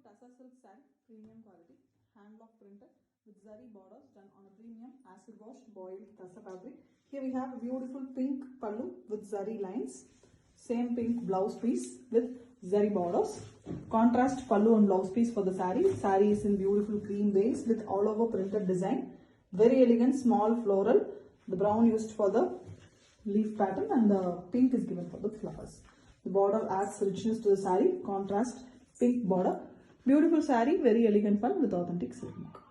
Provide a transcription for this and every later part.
Tassa silk saree, premium quality, hand block printed with zari borders done on a premium acid wash boiled Tassa fabric. Here we have a beautiful pink pallu with zari lines, same pink blouse piece with zari borders. Contrast pallu and blouse piece for the saree. Saree is in beautiful cream base with all over printed design. Very elegant small floral. The brown used for the leaf pattern and the pink is given for the flowers. The border adds richness to the saree. Contrast pink border. Beautiful saree, very elegant one with authentic silk mark.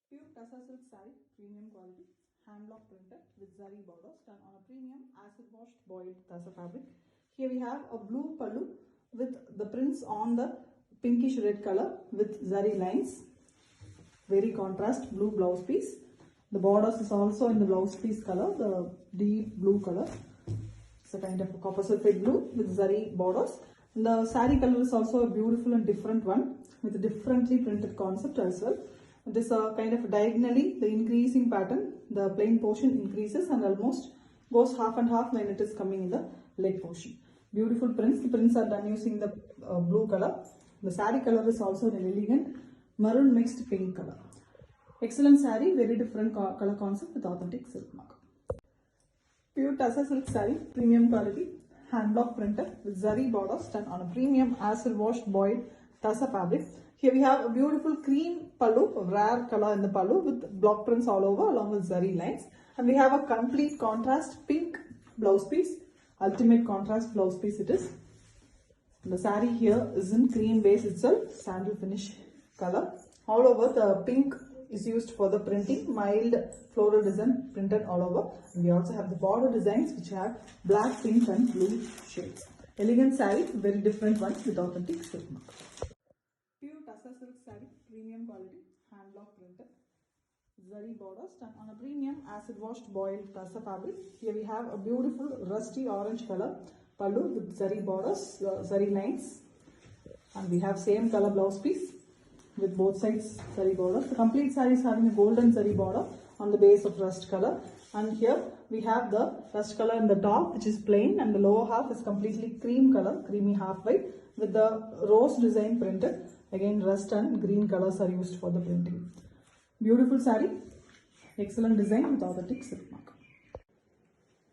Pure Tassa silk saree, premium quality, hand block printed with zari borders done on a premium acid washed boiled Tassa fabric. Here we have a blue pallu with the prints on the pinkish red color with zari lines. Very contrast blue blouse piece. The borders is also in the blouse piece color, the deep blue color. It's a kind of a copper sulphate blue with zari borders. And the saree color is also a beautiful and different one with a differently printed concept as well. This kind of diagonally the increasing pattern, the plain portion increases and almost goes half and half when it is coming in the leg portion. Beautiful prints. The prints are done using the blue color. The saree color is also an elegant maroon mixed pink color. Excellent saree, very different color concept with authentic silk mark. Pure Tassa silk saree, premium quality, hand block printed with zari borders done on a premium acid washed boiled Tassa fabric. Here we have a beautiful cream pallu, a rare color in the pallu with block prints all over along with zari lines. And we have a complete contrast pink blouse piece, ultimate contrast blouse piece it is. The saree here is in cream base itself, sandal finish color. All over the pink is used for the printing, mild floral design printed all over. And we also have the border designs which have black, pink and blue shades. Elegant saree, very different one with authentic silk mark. Pure Tassa silk saree, premium quality, hand block printed. Zari borders done on a premium acid washed boiled Tassa fabric. Here we have a beautiful rusty orange color pallu with zari borders, zari lines. And we have same color blouse piece with both sides zari border. The complete saree is having a golden zari border on the base of rust color. And here we have the rust color in the top which is plain and the lower half is completely cream color, creamy half white with the rose design printed. Again rust and green colors are used for the printing. Beautiful saree, excellent design with authentic silk mark.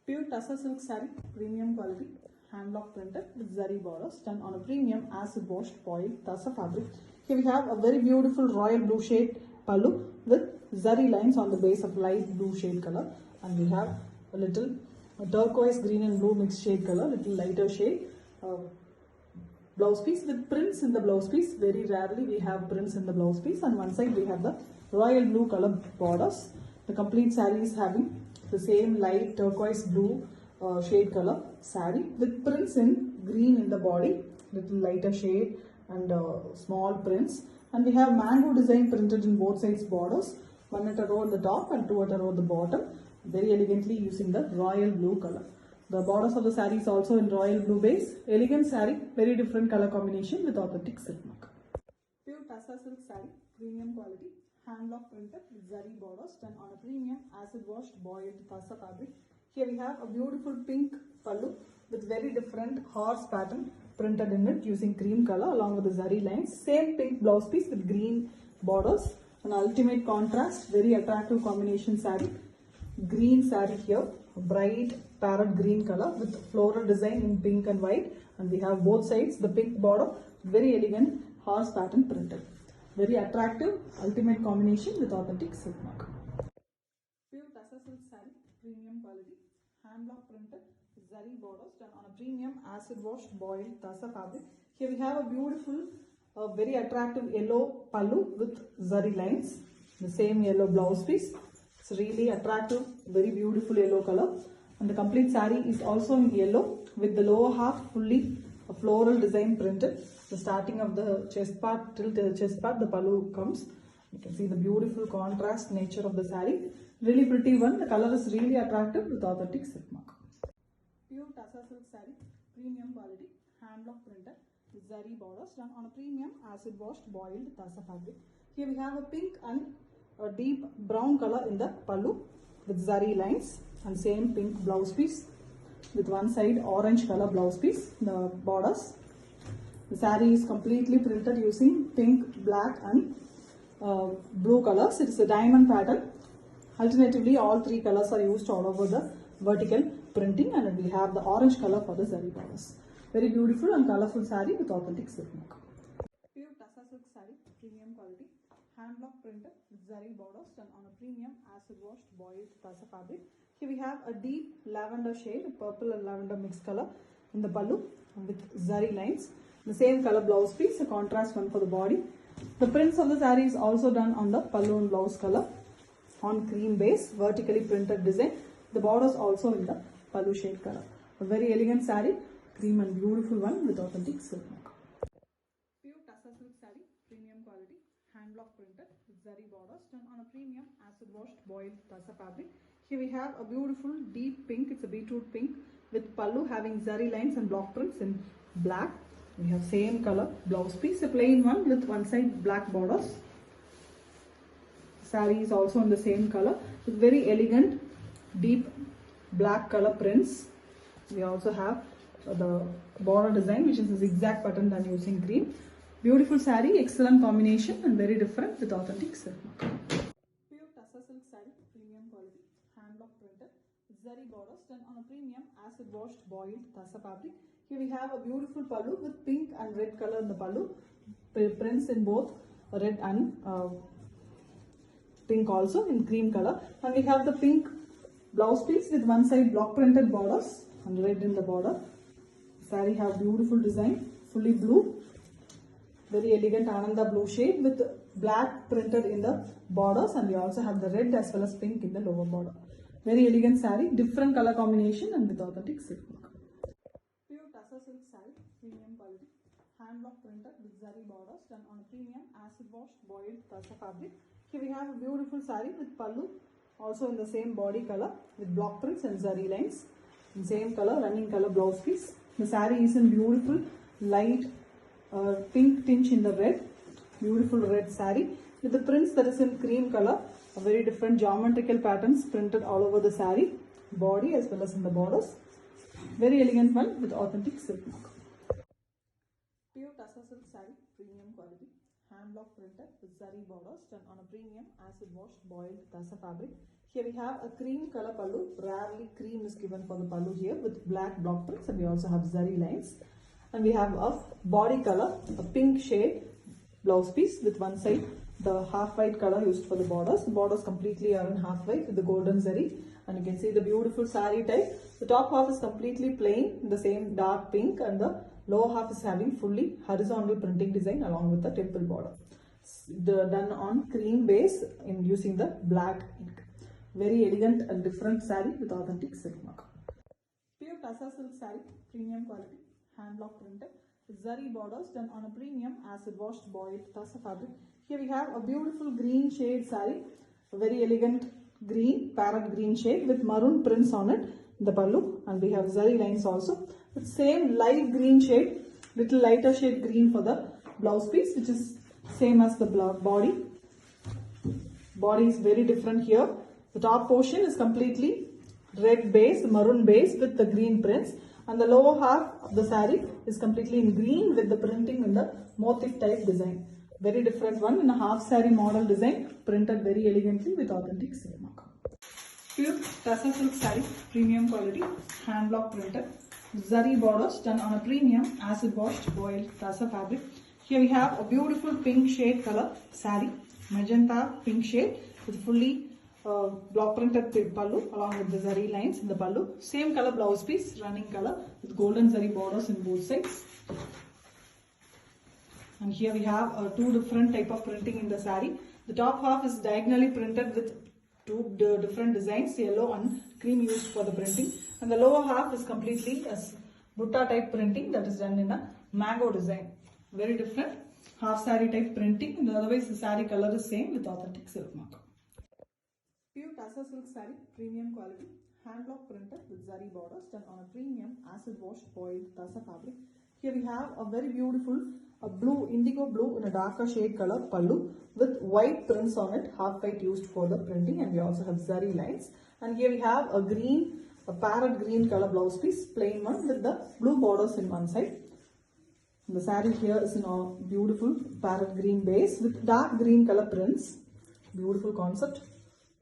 Pure Tassa silk saree, premium quality, hand block printed with zari borders done on a premium acid washed boiled Tassa fabric. Here we have a very beautiful royal blue shade pallu with zari lines on the base of light blue shade color. And we have a little turquoise green and blue mixed shade color, little lighter shade. Blouse piece with prints in the blouse piece. Very rarely we have prints in the blouse piece. On one side we have the royal blue color borders. The complete saree is having the same light turquoise blue shade color saree with prints in green in the body, little lighter shade and small prints. And we have mango design printed in both sides borders, one at a row on the top and two at a row at the bottom, very elegantly using the royal blue color. The borders of the saree is also in royal blue base. Elegant saree, very different color combination with authentic silk mark. Pure Tassa silk saree, premium quality, hand block printed with zari borders done on a premium acid washed boiled Tassa fabric. Here we have a beautiful pink pallu with very different horse pattern printed in it using cream color along with the zari lines. Same pink blouse piece with green borders. An ultimate contrast, very attractive combination saree. Green saree here, bright parrot green color with floral design in pink and white. And we have both sides the pink border, very elegant horse pattern printed. Very attractive, ultimate combination with authentic silk mark. Pure Tassa silk saree, premium quality, hand block printed, zari borders done on a premium acid washed boiled Tassa fabric. Here we have a beautiful, very attractive yellow pallu with zari lines. The same yellow blouse piece. It's really attractive, very beautiful yellow color. And the complete saree is also in yellow with the lower half fully a floral design printed. The starting of the chest part till the chest part the pallu comes. You can see the beautiful contrast nature of the saree. Really pretty one. The color is really attractive with authentic silk mark. Pure Tassa silk saree, premium quality, hand block printed with zari borders done on a premium acid washed boiled Tassa fabric. Here we have a pink and a deep brown color in the pallu with zari lines and same pink blouse piece with one side orange color blouse piece, the borders. The saree is completely printed using pink, black and blue colors. It is a diamond pattern. Alternatively, all three colors are used all over the vertical printing, and we have the orange color for the zari borders. Very beautiful and colorful saree with authentic silk work. Pure Tassa silk saree, premium quality, hand block printed with zari borders done on a premium acid washed boiled Tassa fabric. Here we have a deep lavender shade, purple and lavender mixed color in the pallu with zari lines. The same color blouse piece, a contrast one for the body. The prints of the saree is also done on the pallu and blouse color on cream base, vertically printed design. The borders also in the pallu shade color. A very elegant saree, cream and beautiful one with authentic silk work. Pure Tassa silk saree, premium quality, hand block printed with zari borders done on a premium acid washed boiled Tassa fabric. Here we have a beautiful deep pink, it's a beetroot pink with pallu having zari lines and block prints in black. We have same color blouse piece, a plain one with one side black borders. Saree is also in the same color with very elegant deep black color prints. We also have the border design, which is a zigzag pattern done using green. Beautiful saree, excellent combination and very different with authentic silk mark. Pure Tassa silk saree, premium quality, hand block printed with zari borders done on a premium acid washed boiled Tassa fabric. Here we have a beautiful pallu with pink and red color in the pallu, prints in both red and pink also in cream color, and we have the pink blouse piece with one side block printed borders and red in the border. Saree have beautiful design, fully blue, very elegant Ananda blue shade with black printed in the borders, and we also have the red as well as pink in the lower border. Very elegant saree, different color combination and with authentic silk work. Pure Tassa silk saree, premium quality, hand block printed with zari borders done on a premium acid washed boiled Tassa fabric. Here we have a beautiful saree with pallu, also in the same body color with block prints and zari lines. In same color, running color blouse piece. The saree is in beautiful light pink tinge in the red. Beautiful red saree with the prints that is in cream color. A very different geometrical patterns printed all over the saree, body as well as in the borders. Very elegant one with authentic silk mark. Pure Tassa silk saree, premium quality, hand block printed with zari borders done on a premium acid washed boiled Tassa fabric. Here we have a cream color pallu. Rarely cream is given for the pallu here with black block prints, and we also have zari lines. And we have a body color, a pink shade blouse piece with one side the half white color used for the borders. The borders completely are in half white with the golden zari, and you can see the beautiful saree type. The top half is completely plain in the same dark pink, and the lower half is having fully horizontal printing design along with the temple border. Done on cream base in using the black ink. Very elegant and different saree with authentic silk mark. Pure Tassa silk saree, premium quality, hand block printed with zari borders done on a premium acid washed boiled Tassa fabric. Here we have a beautiful green shade saree, a very elegant green, parrot green shade with maroon prints on it, the pallu, and we have zari lines also with same light green shade, little lighter shade green for the blouse piece, which is same as the body. Body is very different here. The top portion is completely red base, maroon base with the green prints, and the lower half of the saree is completely in green with the printing in the motif type design. Very different one in a half saree model design, printed very elegantly with authentic silk mark. Pure Tassa silk saree, premium quality, hand block printed, zari borders done on a premium acid washed boiled Tassa fabric. Here we have a beautiful pink shade color saree, magenta pink shade with fully block printed pallu along with the zari lines in the pallu. Same color blouse piece, running color with golden zari borders in both sides. And here we have two different type of printing in the saree. The top half is diagonally printed with two different designs, yellow and cream used for the printing. And the lower half is completely as butta type printing that is done in a mango design. Very different half saree type printing, and otherwise the saree color is same with authentic silk mark. Pure Tassa silk saree, premium quality, hand block printed with zari borders done on a premium acid washed boiled Tassa fabric. Here we have a very beautiful blue, indigo blue in a darker shade color pallu with white prints on it, half white used for the printing, and we also have zari lines. And here we have a green, a parrot green color blouse piece, plain one with the blue borders in one side. The saree here is in a beautiful parrot green base with dark green color prints. Beautiful concept.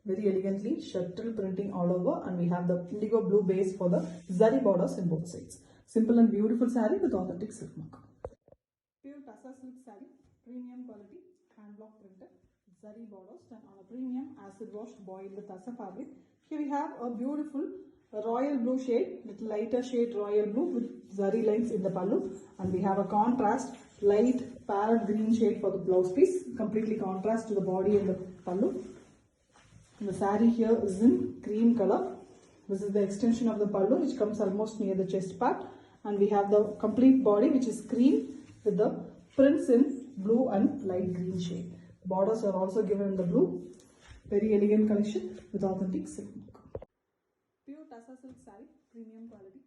Very elegantly shuttle printing all over, and we have the indigo blue base for the zari borders in both sides. Simple and beautiful saree with authentic silk mark. Pure Tassa silk saree, premium quality, hand block printed, zari borders done on a premium acid washed boiled Tassa fabric. Here we have a beautiful royal blue shade with lighter shade royal blue with zari lines in the pallu, and we have a contrast light parrot green shade for the blouse piece, completely contrast to the body and the pallu. The saree here is in cream color. This is the extension of the pallu which comes almost near the chest part, and we have the complete body which is cream with the prints in blue and light green shade. Borders are also given in the blue. Very elegant collection with authentic silk mark. Pure Tassa silk saree, premium quality,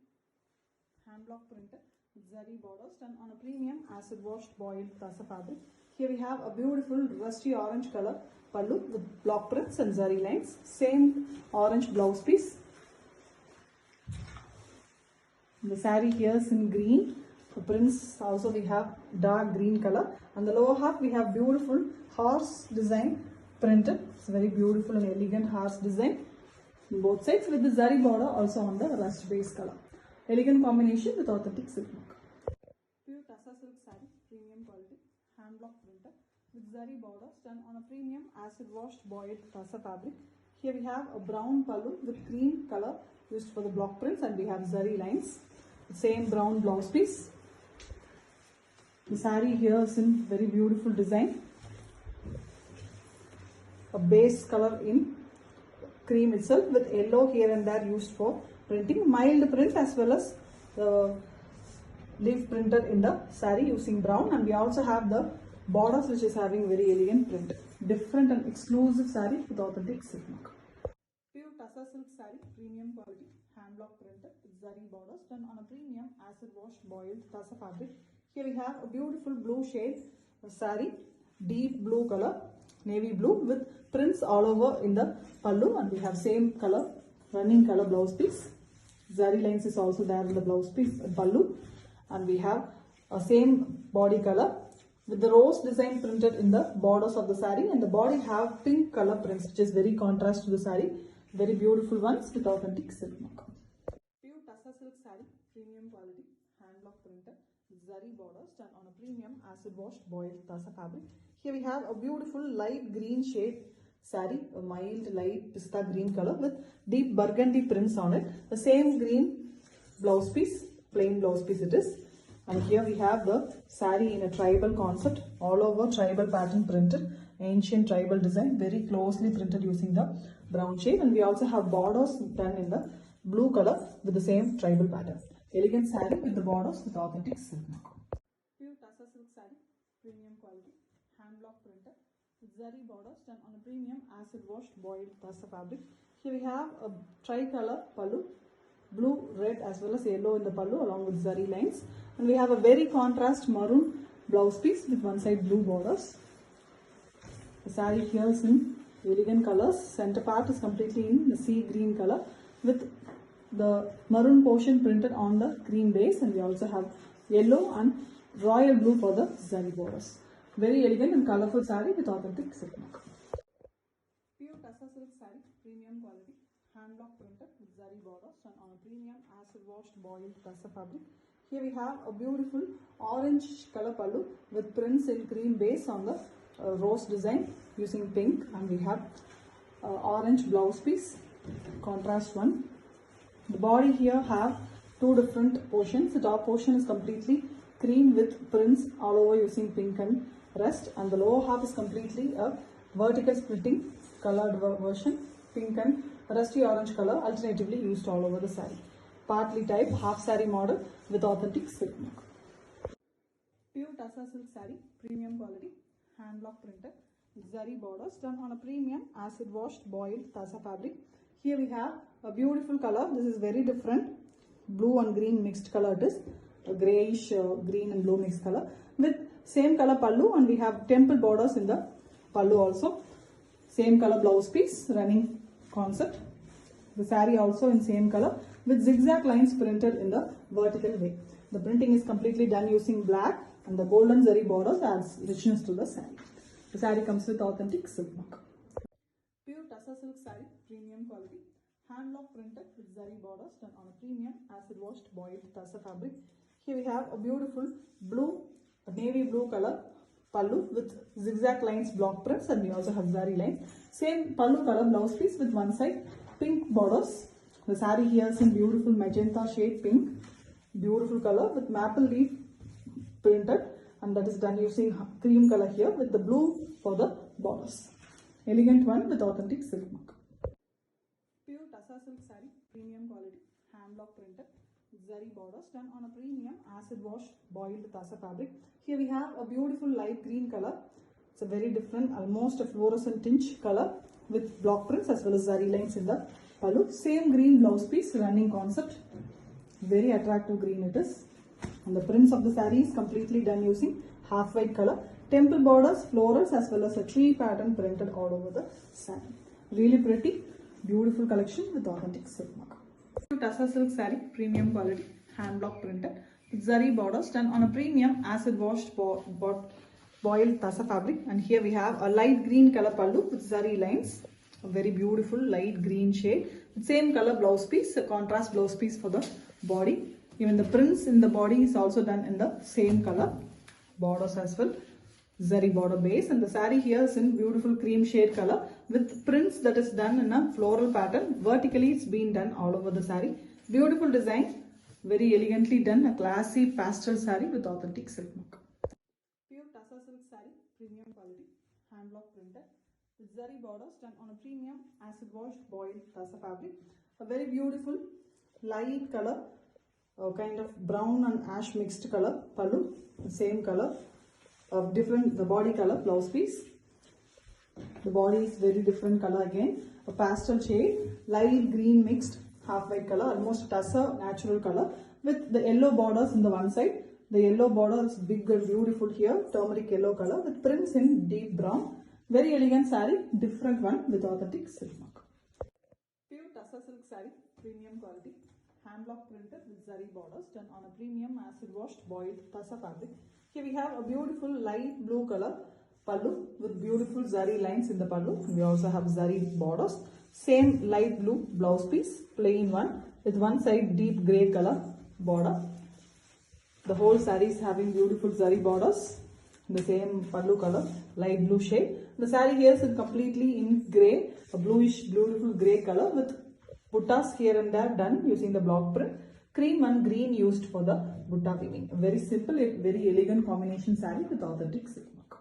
hand block printed with zari borders done on a premium acid washed boiled Tassa fabric. Here we have a beautiful rusty orange color pallu with block prints and zari lines. Same orange blouse piece. The saree here is in green. The prints also we have dark green color. On the lower half we have beautiful horse design printed. It's a very beautiful and elegant horse design on both sides with the zari border also on the rust base color. Elegant combination with authentic silk mark. Pure Tassa silk saree, premium quality, hand block printed with zari borders done on a premium acid washed boiled Tassa fabric. Here we have a brown pallu with cream color used for the block prints, and we have zari lines. The same brown blouse piece. The saree here is in very beautiful design. A base color in cream itself with yellow here and there used for printing. Mild print as well as the leaf printed in the saree using brown, and we also have the borders which is having very elegant print. Different and exclusive saree with authentic silk mark. Pure Tassa silk saree, premium quality, hand block printed with zari borders done on a premium acid washed boiled Tassa fabric. Here we have a beautiful blue shade saree, deep blue color, navy blue with prints all over in the pallu, and we have same color, running color blouse piece. Zari lines is also there in the blouse piece pallu, and we have a same body color with the rose design printed in the borders of the saree, and the body have pink color prints which is very contrast to the saree. Very beautiful ones with authentic silk mark. Pure Tassa silk saree, premium quality, hand block printed with zari borders done on a premium acid washed boiled Tassa fabric. Here we have a beautiful light green shade saree, a mild light pista green color with deep burgundy prints on it. The same green blouse piece, plain blouse piece it is. And here we have the saree in a tribal concept, all over tribal pattern printed, ancient tribal design, very closely printed using the brown shade, and we also have borders done in the blue color with the same tribal pattern. Elegant saree with the borders with authentic silk mark. Pure Tassa silk saree, premium quality, hand block printed with zari borders done on a premium acid washed boiled Tassa fabric. Here we have a tricolor pallu, blue, red as well as yellow in the pallu along with zari lines, and we have a very contrast maroon blouse piece with one side blue borders. The saree here is in elegant colors. Center part is completely in the sea green color with the maroon portion printed on the green base, and we also have yellow and royal blue for the zari borders. Very elegant and colorful saree with authentic silk mark. Pure Tassa silk saree, premium quality, hand block printed with zari borders and on a premium acid washed boiled Tassa fabric. Here we have a beautiful orange color pallu with prints in cream base on the rose design using pink, and we have orange blouse piece, contrast one. The body here have two different portions. The top portion is completely cream with prints all over using pink and rust, and the lower half is completely a vertical splitting colored version, pink and rusty orange color alternatively used all over the saree. Partly type half saree model with authentic silk mark. Pure Tassa silk saree, premium quality, hand block printed with zari borders done on a premium acid washed boiled Tassa fabric. Here we have a beautiful color. This is very different, blue and green mixed color it is, a greyish green and blue mixed color with same color pallu, and we have temple borders in the pallu also. Same color blouse piece, running concept. The saree also in same color with zigzag lines printed in the vertical way. The printing is completely done using black, and the golden zari borders adds richness to the saree. The saree comes with authentic silk mark. Pure Tussar silk saree, premium quality. Hand block printed with zari borders done on a premium acid washed boiled Tussar fabric. Here we have a beautiful blue, navy blue color pallu with zigzag lines block prints, and we also have zari lines. Same pallu color blouse piece with one side pink borders. The saree here is in beautiful magenta shade pink, beautiful color with maple leaf printed, and that is done using cream color here with the blue for the borders. Elegant one with authentic silk mark. Pure Tussar silk saree, premium quality, hand block printed with zari borders done on a premium acid wash boiled Tussar fabric. Here we have a beautiful light green color. It's a very different, almost a fluorescent tinge color with block prints as well as zari lines in the pallu. Same green blouse piece, running concept. Very attractive green it is. And the prints of the saree is completely done using half white color. Temple borders, florals as well as a tree pattern printed all over the saree. Really pretty, beautiful collection with authentic silk mark. Tussar silk saree, premium quality, hand block printed with zari borders done on a premium acid washed boiled Tussar fabric. And here we have a light green color pallu with zari lines, a very beautiful light green shade with same color blouse piece, a contrast blouse piece for the body. Even the prints in the body is also done in the same color, borders as well, zari border base, and the saree here is in beautiful cream shade color with prints that is done in a floral pattern. Vertically it's been done all over the saree. Beautiful design, very elegantly done, a classy pastel saree with authentic silk mark. Pure Tussar silk saree, premium quality, hand block printed with zari borders done on a premium acid washed boiled Tussar fabric. A very beautiful light color, kind of brown and ash mixed color pallu, the same color of different, the body color blouse piece. The body is very different color again, a pastel shade, light green mixed half white color, almost Tussar natural color with the yellow borders in the one side. The yellow border is big and beautiful here, turmeric yellow color with prints in deep brown. Very elegant saree, different one with authentic silk mark. Pure Tussar silk saree, premium quality, hand block printed with zari borders done on a premium acid washed boiled Tussar fabric. Here we have a beautiful light blue color pallu with beautiful zari lines in the pallu. We also have zari borders. Same light blue blouse piece, plain one with one side deep grey color border. The whole saree is having beautiful zari borders. The same pallu color, light blue shade. The saree here is completely in grey, a bluish beautiful grey color with buttas here and there done using the block print. Cream and green used for the butta weaving. A very simple, very elegant combination saree with authentic silk mark.